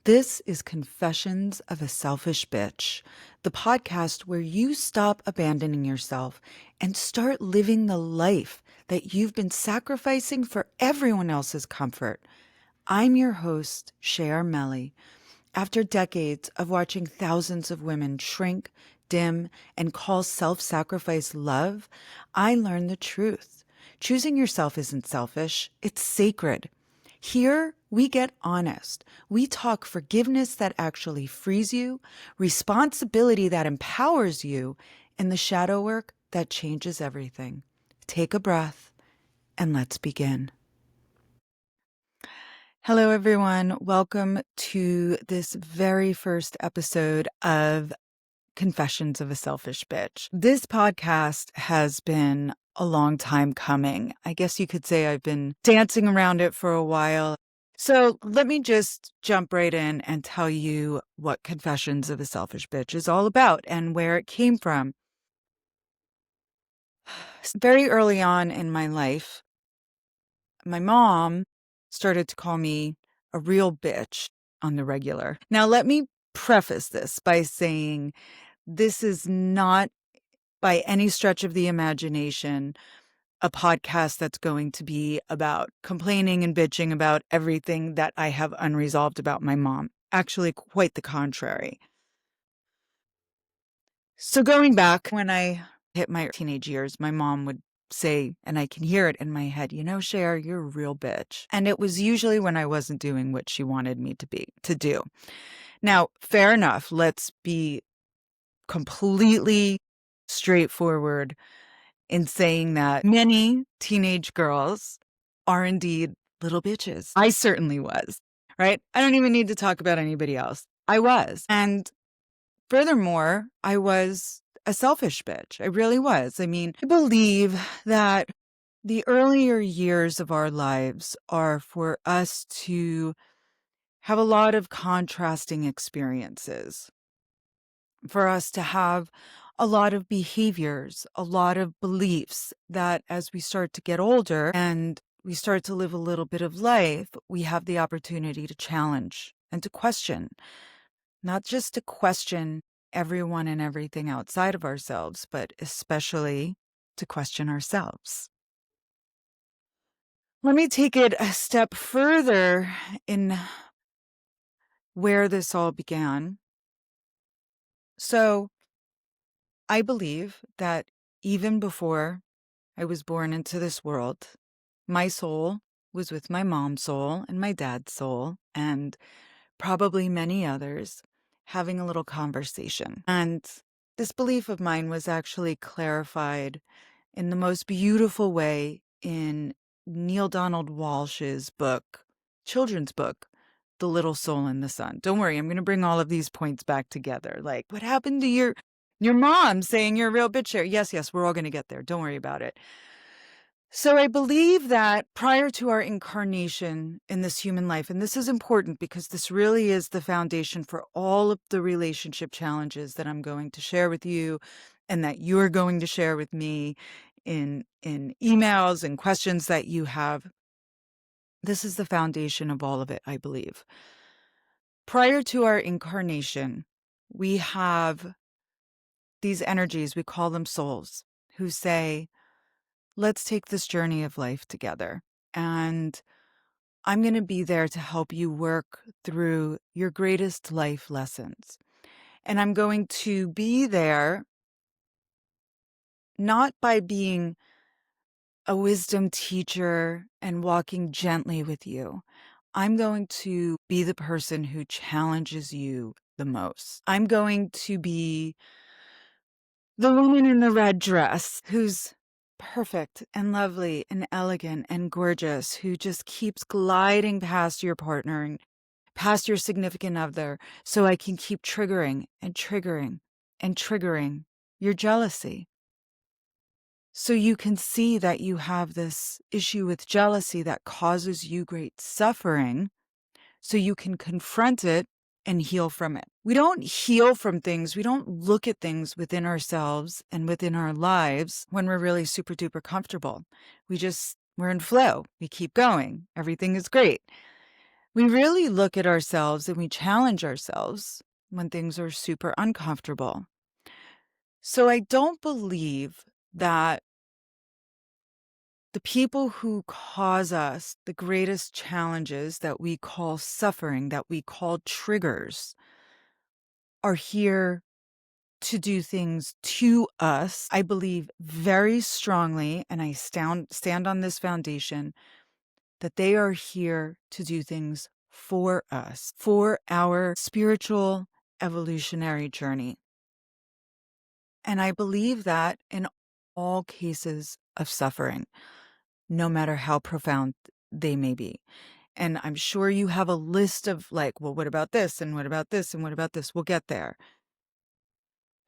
This is Confessions of a Selfish Bitch, the podcast where you stop abandoning yourself and start living the life that you've been sacrificing for everyone else's comfort. I'm your host, Cher Meli. After decades of watching thousands of women shrink, dim, and call self-sacrifice love, I learned the truth. Choosing yourself isn't selfish, it's sacred. Here, we get honest. We talk forgiveness that actually frees you, responsibility that empowers you, and the shadow work that changes everything. Take a breath and let's begin. Hello, everyone. Welcome to this very first episode of Confessions of a Selfish Bitch. This podcast has been a long time coming. I guess you could say I've been dancing around it for a while. So let me just jump right in and tell you what Confessions of a Selfish Bitch is all about and where it came from. Very early on in my life, my mom started to call me a real bitch on the regular. Now, let me preface this by saying this is not by any stretch of the imagination a podcast that's going to be about complaining and bitching about everything that I have unresolved about my mom. Actually, quite the contrary. So going back, when I hit my teenage years, my mom would say, and I can hear it in my head, you know, Cher, you're a real bitch. And it was usually when I wasn't doing what she wanted me to do. Now, fair enough. Let's be completely straightforward in saying that many teenage girls are indeed little bitches. I certainly was, right? I don't even need to talk about anybody else. I was. And furthermore, I was a selfish bitch. I really was. I mean, I believe that the earlier years of our lives are for us to have a lot of contrasting experiences, for us to have a lot of behaviors, a lot of beliefs that as we start to get older and we start to live a little bit of life, we have the opportunity to challenge and to question, not just to question everyone and everything outside of ourselves, but especially to question ourselves. Let me take it a step further in where this all began. So, I believe that even before I was born into this world, my soul was with my mom's soul and my dad's soul, and probably many others, having a little conversation. And this belief of mine was actually clarified in the most beautiful way in Neil Donald Walsh's book, children's book, The Little Soul in the Sun. Don't worry, I'm going to bring all of these points back together. Like, what happened to your mom saying you're a real bitch here? Yes, we're all going to get there. Don't worry about it. So I believe that prior to our incarnation in this human life, and this is important because this really is the foundation for all of the relationship challenges that I'm going to share with you and that you're going to share with me in emails and questions that you have. This is the foundation of all of it, I believe. Prior to our incarnation, we have these energies, we call them souls, who say, let's take this journey of life together. And I'm going to be there to help you work through your greatest life lessons. And I'm going to be there not by being a wisdom teacher and walking gently with you. I'm going to be the person who challenges you the most. I'm going to be the woman in the red dress who's perfect and lovely and elegant and gorgeous, who just keeps gliding past your partner and past your significant other so I can keep triggering and triggering and triggering your jealousy. So you can see that you have this issue with jealousy that causes you great suffering, so you can confront it and heal from it. We don't heal from things. We don't look at things within ourselves and within our lives when we're really super duper comfortable. We're in flow. We keep going. Everything is great. We really look at ourselves and we challenge ourselves when things are super uncomfortable. So I don't believe that the people who cause us the greatest challenges that we call suffering, that we call triggers, are here to do things to us. I believe very strongly, and I stand on this foundation, that they are here to do things for us, for our spiritual evolutionary journey. And I believe that in all cases of suffering, no matter how profound they may be. And I'm sure you have a list of like, well, what about this? And what about this? And what about this? We'll get there.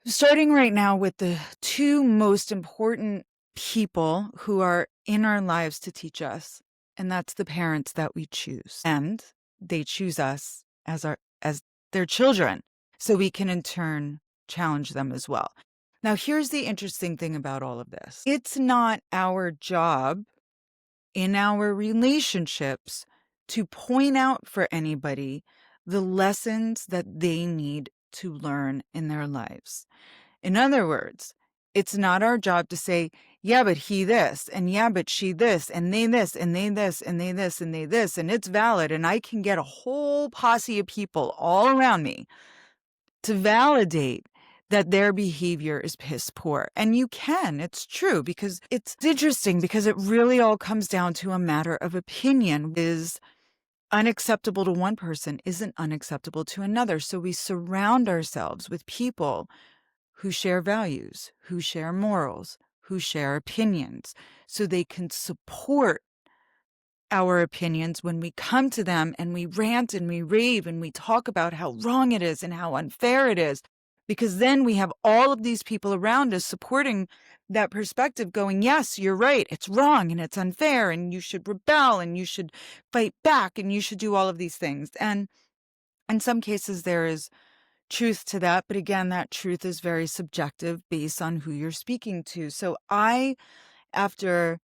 Starting right now with the two most important people who are in our lives to teach us, and that's the parents that we choose. And they choose us as their children, so we can in turn challenge them as well. Now, here's the interesting thing about all of this. It's not our job in our relationships to point out for anybody the lessons that they need to learn in their lives. In other words, it's not our job to say, yeah, but he this, and yeah, but she this, and they this, and they this, and they this, and they this, and it's valid, and I can get a whole posse of people all around me to validate that their behavior is piss poor. And you can, it's true, because it's interesting because it really all comes down to a matter of opinion. Is unacceptable to one person isn't unacceptable to another. So we surround ourselves with people who share values, who share morals, who share opinions, so they can support our opinions when we come to them and we rant and we rave and we talk about how wrong it is and how unfair it is. Because then we have all of these people around us supporting that perspective, going, yes, you're right, it's wrong and it's unfair and you should rebel and you should fight back and you should do all of these things. And in some cases there is truth to that, but again, that truth is very subjective based on who you're speaking to. So after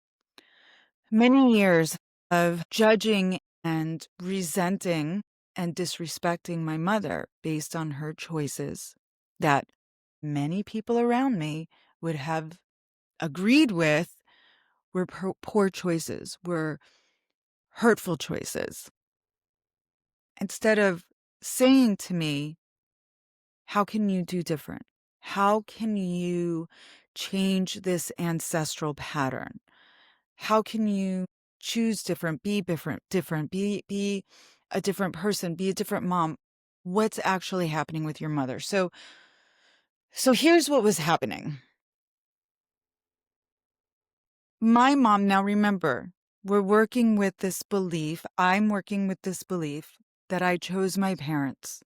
many years of judging and resenting and disrespecting my mother based on her choices that many people around me would have agreed with, were poor choices, were hurtful choices. Instead of saying to me, how can you do different? How can you change this ancestral pattern? How can you choose different, be different, be a different person, be a different mom? What's actually happening with your mother? So here's what was happening. My mom, now remember, I'm working with this belief that I chose my parents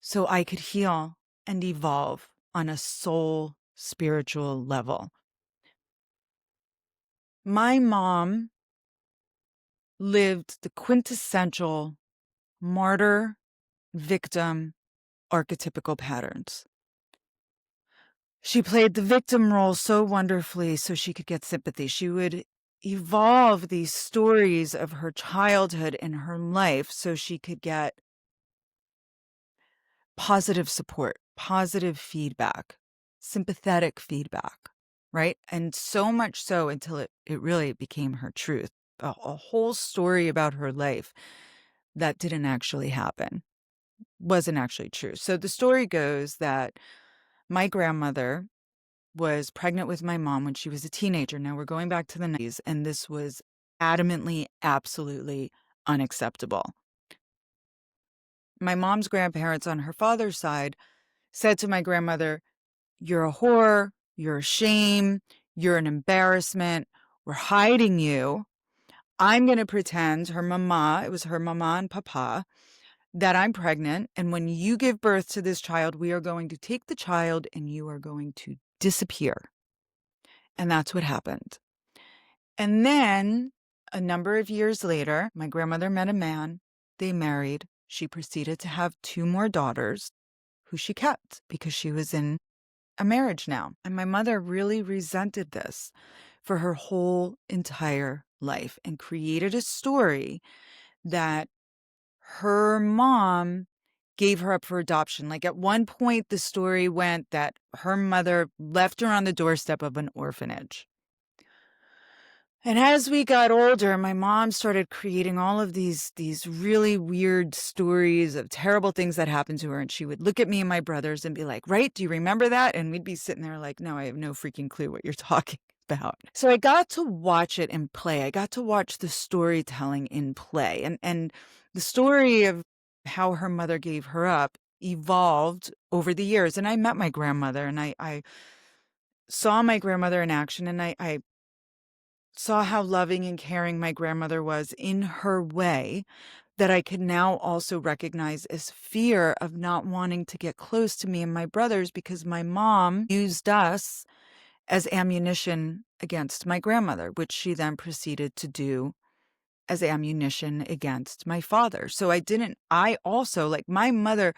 so I could heal and evolve on a soul spiritual level. My mom lived the quintessential martyr victim archetypical patterns. She played the victim role so wonderfully so she could get sympathy. She would evolve these stories of her childhood and her life so she could get positive support, positive feedback, sympathetic feedback, right? And so much so until it really became her truth. A whole story about her life that didn't actually happen, wasn't actually true. So the story goes that my grandmother was pregnant with my mom when she was a teenager. Now we're going back to the 90s, and this was adamantly, absolutely unacceptable. My mom's grandparents on her father's side said to my grandmother, "You're a whore, you're a shame, you're an embarrassment, we're hiding you. I'm going to pretend," her mama, it was her mama and papa, "that I'm pregnant. And when you give birth to this child, we are going to take the child and you are going to disappear." And that's what happened. And then a number of years later, my grandmother met a man. They married. She proceeded to have two more daughters who she kept because she was in a marriage now. And my mother really resented this for her whole entire life and created a story that her mom gave her up for adoption. Like, at one point, the story went that her mother left her on the doorstep of an orphanage. And as we got older, my mom started creating all of these really weird stories of terrible things that happened to her, and she would look at me and my brothers and be like, "Right, do you remember that?" And we'd be sitting there like, "No, I have no freaking clue what you're talking about." So I got to watch it in play. I got to watch the storytelling in play, and the story of how her mother gave her up evolved over the years. And I met my grandmother, and I saw my grandmother in action, and I saw how loving and caring my grandmother was in her way, that I could now also recognize as fear of not wanting to get close to me and my brothers, because my mom used us as ammunition against my grandmother, which she then proceeded to do as ammunition against my father. So I also, like, my mother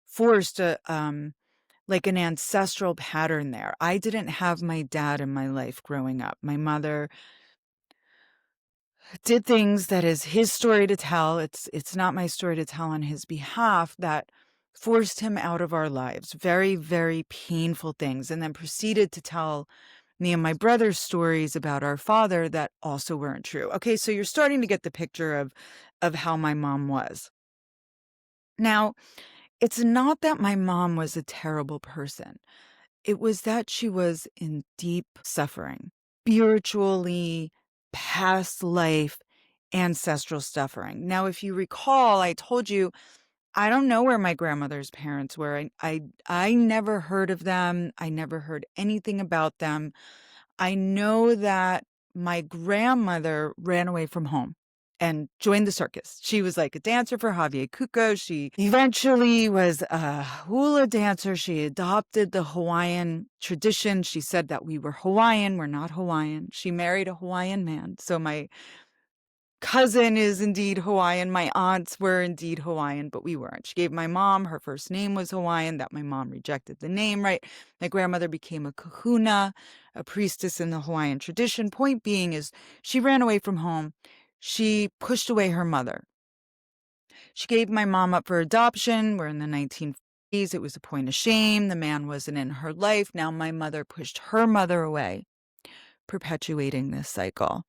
forced like an ancestral pattern there. I didn't have my dad in my life growing up. My mother did things that is his story to tell. It's not my story to tell on his behalf, that forced him out of our lives. Very, very painful things. And then proceeded to tell me and my brother's stories about our father that also weren't true. Okay, so you're starting to get the picture of how my mom was. Now, it's not that my mom was a terrible person. It was that she was in deep suffering, spiritually, past life, ancestral suffering. Now, if you recall, I told you I don't know where my grandmother's parents were. I never heard of them. I never heard anything about them. I know that my grandmother ran away from home and joined the circus. She was like a dancer for Javier Cuco. She eventually was a hula dancer. She adopted the Hawaiian tradition. She said that we were Hawaiian. We're not Hawaiian. She married a Hawaiian man. So my cousin is indeed Hawaiian. My aunts were indeed Hawaiian, but we weren't. She gave my mom, her first name was Hawaiian, that my mom rejected the name, right? My grandmother became a kahuna, a priestess in the Hawaiian tradition. Point being is she ran away from home. She pushed away her mother. She gave my mom up for adoption. We're in the 1940s. It was a point of shame. The man wasn't in her life. Now my mother pushed her mother away, perpetuating this cycle.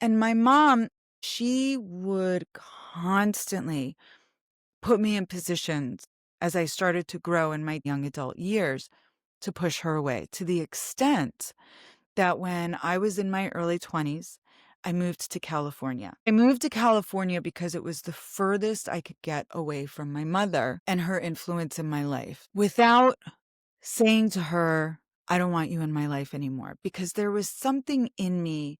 And my mom, she would constantly put me in positions as I started to grow in my young adult years to push her away, to the extent that when I was in my early 20s, I moved to California. I moved to California because it was the furthest I could get away from my mother and her influence in my life, without saying to her, "I don't want you in my life anymore," because there was something in me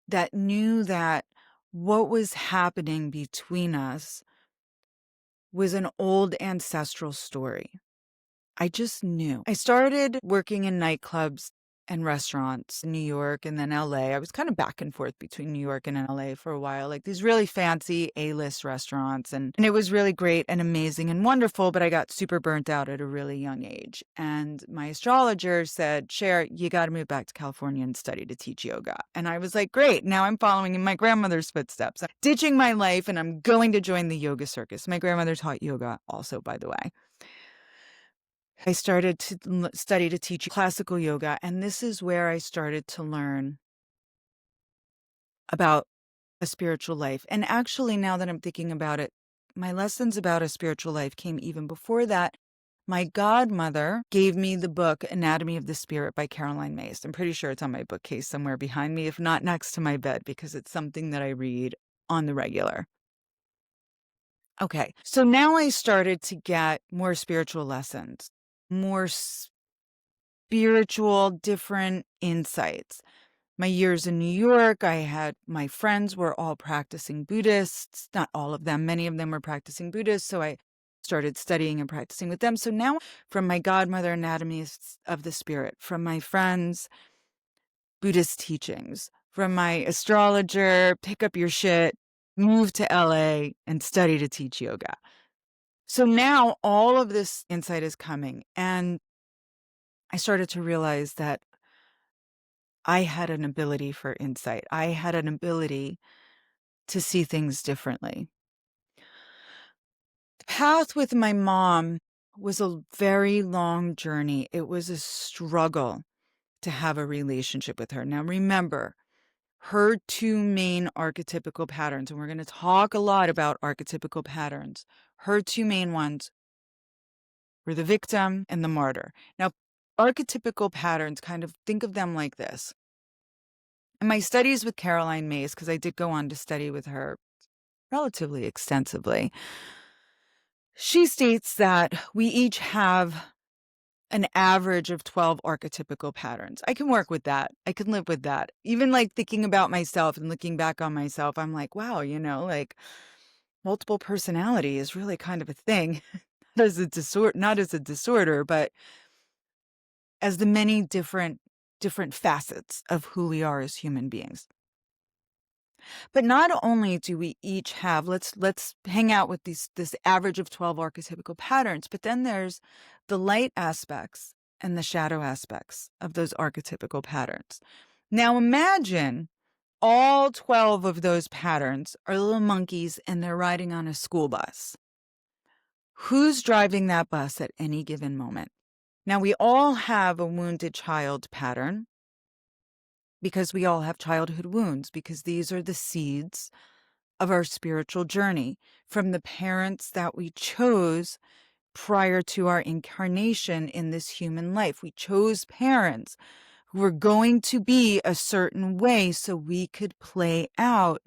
that knew that what was happening between us was an old ancestral story. I just knew. I started working in nightclubs and restaurants in New York and then LA. I was kind of back and forth between New York and LA for a while, like these really fancy A-list restaurants. And it was really great and amazing and wonderful, but I got super burnt out at a really young age. And my astrologer said, "Cher, you got to move back to California and study to teach yoga." And I was like, great, now I'm following in my grandmother's footsteps. I'm ditching my life and I'm going to join the yoga circus. My grandmother taught yoga also, by the way. I started to study to teach classical yoga, and this is where I started to learn about a spiritual life. And actually, now that I'm thinking about it, my lessons about a spiritual life came even before that. My godmother gave me the book Anatomy of the Spirit by Caroline Myss. I'm pretty sure it's on my bookcase somewhere behind me, if not next to my bed, because it's something that I read on the regular. Okay, so now I started to get more spiritual lessons, more spiritual, different insights. My years in New York, I had my friends were all practicing Buddhists. Not all of them, many of them were practicing Buddhists. So I started studying and practicing with them. So now, from my godmother, Anatomy of the Spirit, from my friends, Buddhist teachings, from my astrologer, pick up your shit, move to LA and study to teach yoga. So now all of this insight is coming. And I started to realize that I had an ability for insight. I had an ability to see things differently. path with my mom was a very long journey. It was a struggle to have a relationship with her. Now, remember, her two main archetypical patterns, and we're going to talk a lot about archetypical patterns. Her two main ones were the victim and the martyr. Now, archetypical patterns, kind of think of them like this. In my studies with Caroline Myss, because I did go on to study with her relatively extensively, she states that we each have an average of 12 archetypical patterns. I can work with that. I can live with that. Even like thinking about myself and looking back on myself, I'm like, wow, like multiple personality is really kind of a thing. Not as a disorder, but as the many different facets of who we are as human beings. But not only do we each have, let's hang out with this average of 12 archetypical patterns, but then there's the light aspects and the shadow aspects of those archetypical patterns. Now imagine all 12 of those patterns are little monkeys and they're riding on a school bus. Who's driving that bus at any given moment? Now we all have a wounded child pattern because we all have childhood wounds, because these are the seeds of our spiritual journey from the parents that we chose prior to our incarnation in this human life. We chose parents who were going to be a certain way so we could play out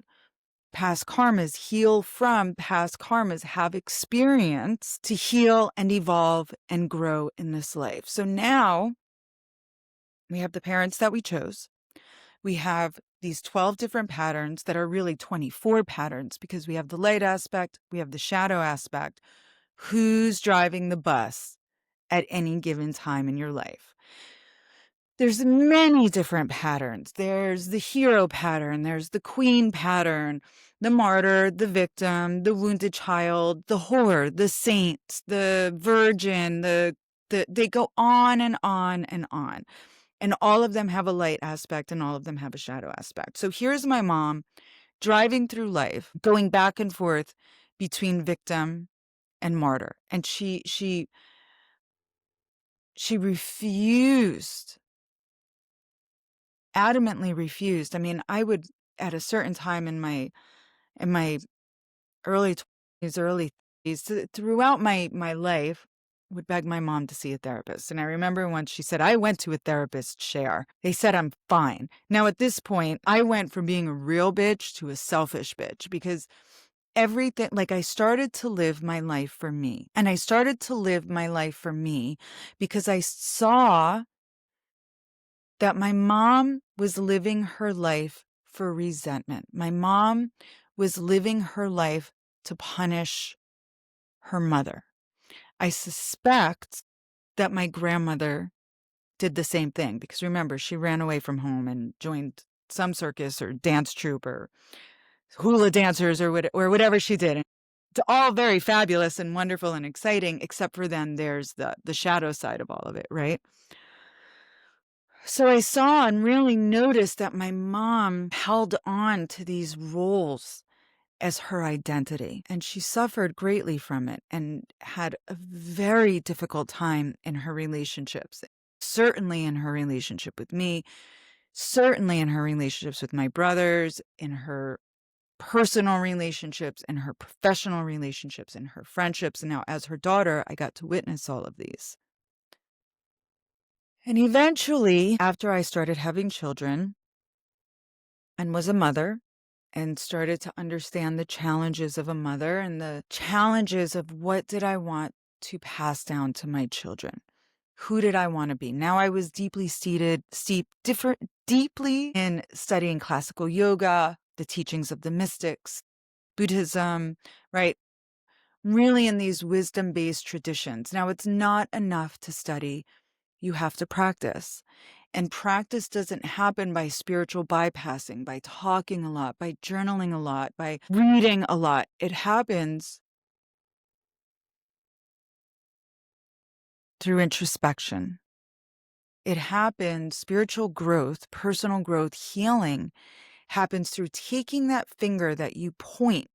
past karmas, heal from past karmas, have experience to heal and evolve and grow in this life. So now we have the parents that we chose. We have these 12 different patterns that are really 24 patterns because we have the light aspect, we have the shadow aspect. Who's driving the bus at any given time in your life? There's many different patterns. There's the hero pattern, there's the queen pattern, the martyr, the victim, the wounded child, the whore, the saint, the virgin, they go on and on and on. And all of them have a light aspect and all of them have a shadow aspect. So here's my mom driving through life, going back and forth between victim and martyr. And she refused, adamantly refused. I mean, I would at a certain time in my early 20s, early 30s, throughout my life, would beg my mom to see a therapist. And I remember once she said, I went to a therapist, Cher. They said I'm fine. Now, at this point, I went from being a real bitch to a selfish bitch because everything, like I started to live my life for me. And I started to live my life for me because I saw that my mom was living her life for resentment. My mom was living her life to punish her mother. I suspect that my grandmother did the same thing because remember, she ran away from home and joined some circus or dance troupe or hula dancers or whatever she did. It's all very fabulous and wonderful and exciting, except for then there's the shadow side of all of it, right? So I saw and really noticed that my mom held on to these roles as her identity, and she suffered greatly from it and had a very difficult time in her relationships, certainly in her relationship with me, certainly in her relationships with my brothers, in her personal relationships, in her professional relationships, in her friendships. And now as her daughter, I got to witness all of these. And eventually, after I started having children and was a mother and started to understand the challenges of a mother and the challenges of what did I want to pass down to my children? Who did I want to be? Now I was deeply deeply in studying classical yoga, the teachings of the mystics, Buddhism, right? Really in these wisdom-based traditions. Now it's not enough to study. You have to practice. And practice doesn't happen by spiritual bypassing, by talking a lot, by journaling a lot, by reading a lot. It happens through introspection. It happens, spiritual growth, personal growth, healing happens through taking that finger that you point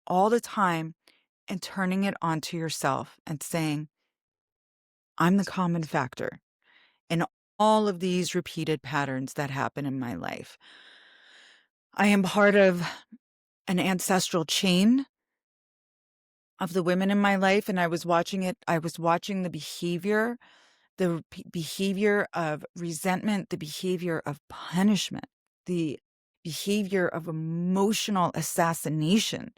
all the time and turning it onto yourself and saying, I'm the common factor in all of these repeated patterns that happen in my life. I am part of an ancestral chain of the women in my life, and I was watching it. I was watching the behavior of resentment, the behavior of punishment, the behavior of emotional assassination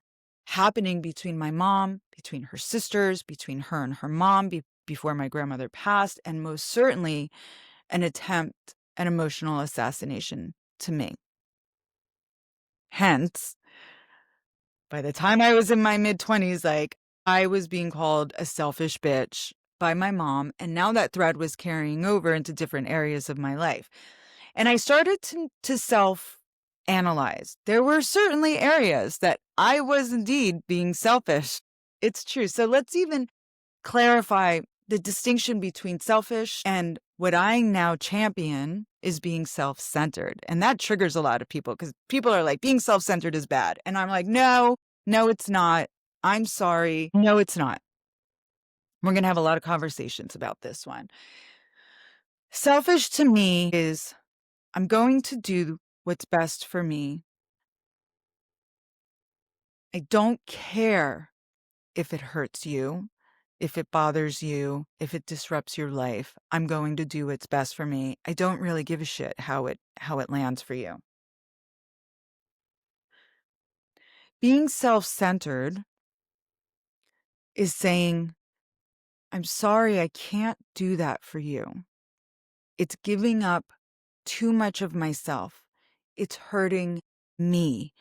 happening between my mom, between her sisters, between her and her mom before my grandmother passed, and most certainly an attempt at emotional assassination to me. Hence, by the time I was in my mid-20s, I was being called a selfish bitch by my mom, and now that thread was carrying over into different areas of my life. And I started to self-analyze. There were certainly areas that I was indeed being selfish. It's true. So let's even clarify the distinction between selfish and what I now champion is being self-centered. And that triggers a lot of people because people are like, being self-centered is bad. And I'm like, no, it's not. I'm sorry. No, it's not. We're going to have a lot of conversations about this one. Selfish to me is I'm going to do what's best for me. I don't care if it hurts you, if it bothers you, if it disrupts your life. I'm going to do what's best for me. I don't really give a shit how it lands for you. Being self-centered is saying, I'm sorry, I can't do that for you. It's giving up too much of myself. It's hurting me.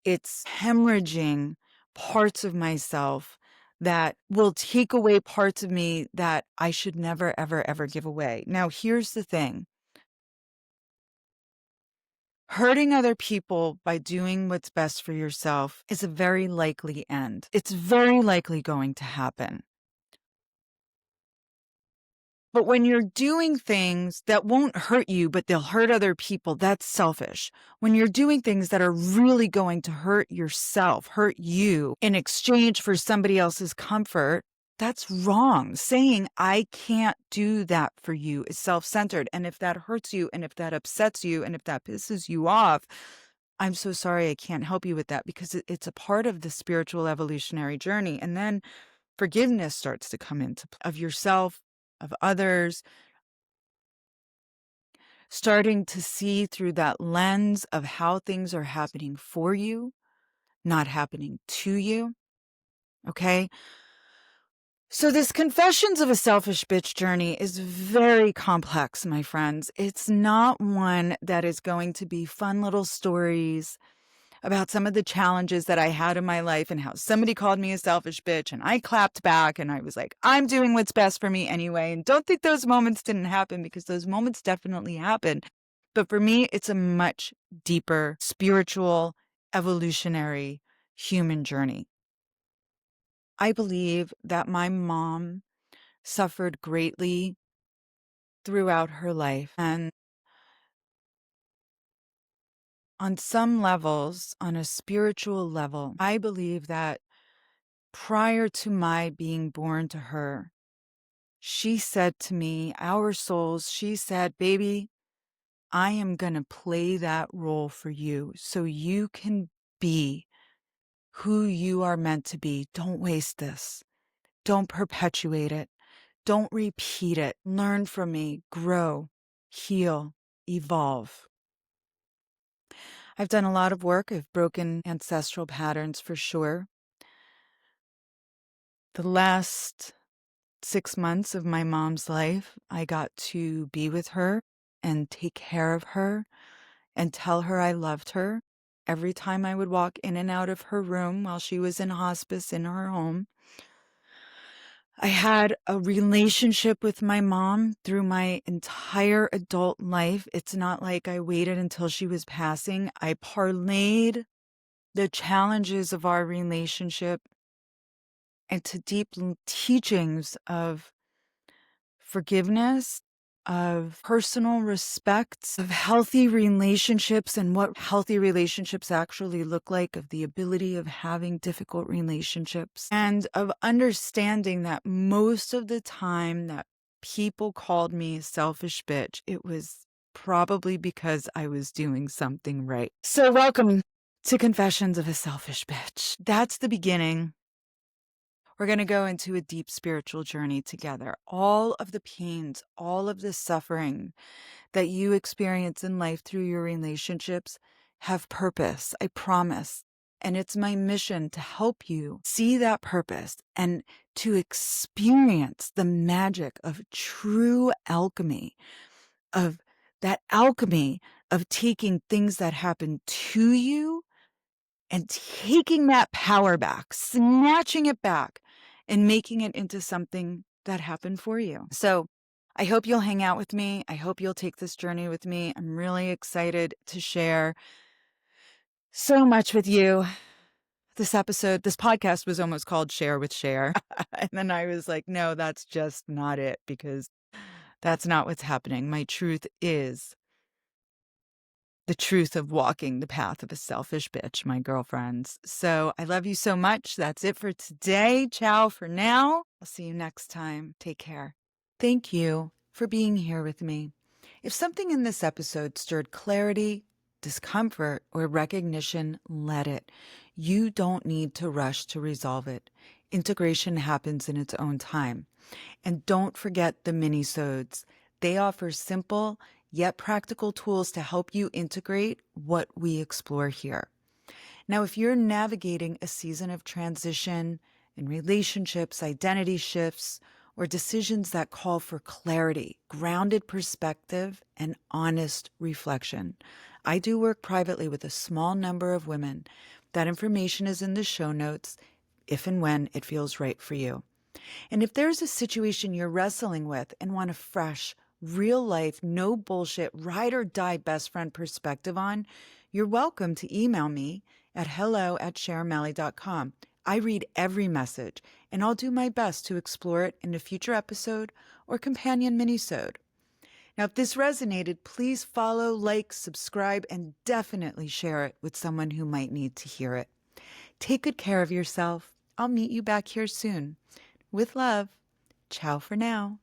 It's hemorrhaging parts of myself that will take away parts of me that I should never, ever, ever give away. Now, here's the thing. Hurting other people by doing what's best for yourself is a very likely end. It's very likely going to happen. But when you're doing things that won't hurt you, but they'll hurt other people, that's selfish. When you're doing things that are really going to hurt yourself, hurt you in exchange for somebody else's comfort, that's wrong. Saying, I can't do that for you is self-centered. And if that hurts you, and if that upsets you, and if that pisses you off, I'm so sorry I can't help you with that because it's a part of the spiritual evolutionary journey. And then forgiveness starts to come into play of yourself, of others, starting to see through that lens of how things are happening for you, not happening to you. Okay? So this Confessions of a Selfish Bitch journey is very complex, my friends. It's not one that is going to be fun little stories about some of the challenges that I had in my life and how somebody called me a selfish bitch and I clapped back and I was like, I'm doing what's best for me anyway. And don't think those moments didn't happen because those moments definitely happened. But for me, it's a much deeper, spiritual, evolutionary, human journey. I believe that my mom suffered greatly throughout her life. And on some levels, on a spiritual level, I believe that prior to my being born to her, she said to me, our souls, she said, baby, I am going to play that role for you so you can be who you are meant to be. Don't waste this. Don't perpetuate it. Don't repeat it. Learn from me, grow, heal, evolve. I've done a lot of work. I've broken ancestral patterns for sure. The last 6 months of my mom's life, I got to be with her and take care of her and tell her I loved her. Every time I would walk in and out of her room while she was in hospice in her home, I had a relationship with my mom through my entire adult life. It's not like I waited until she was passing. I parlayed the challenges of our relationship into deep teachings of forgiveness of personal respect, of healthy relationships and what healthy relationships actually look like, of the ability of having difficult relationships, and of understanding that most of the time that people called me a selfish bitch, it was probably because I was doing something right. So welcome to Confessions of a Selfish Bitch. That's the beginning. We're going to go into a deep spiritual journey together. All of the pains, all of the suffering that you experience in life through your relationships have purpose, I promise. And it's my mission to help you see that purpose and to experience the magic of true alchemy, of that alchemy of taking things that happen to you and taking that power back, snatching it back, and making it into something that happened for you. So I hope you'll hang out with me. I hope you'll take this journey with me. I'm really excited to share so much with you. This podcast was almost called Share with Cher. And then I was like, no, that's just not it, because that's not what's happening. My truth is the truth of walking the path of a selfish bitch, my girlfriends. So I love you so much. That's it for today. Ciao for now. I'll see you next time. Take care. Thank you for being here with me. If something in this episode stirred clarity, discomfort, or recognition, let it. You don't need to rush to resolve it. Integration happens in its own time. And don't forget the mini-sodes. They offer simple yet practical tools to help you integrate what we explore here. Now, if you're navigating a season of transition in relationships, identity shifts, or decisions that call for clarity, grounded perspective, and honest reflection, I do work privately with a small number of women. That information is in the show notes if and when it feels right for you. And if there's a situation you're wrestling with and want a fresh, real life, no bullshit, ride or die best friend perspective on, you're welcome to email me at hello@chermeli.com. I read every message, and I'll do my best to explore it in a future episode or companion minisode. Now, if this resonated, please follow, like, subscribe, and definitely share it with someone who might need to hear it. Take good care of yourself. I'll meet you back here soon. With love. Ciao for now.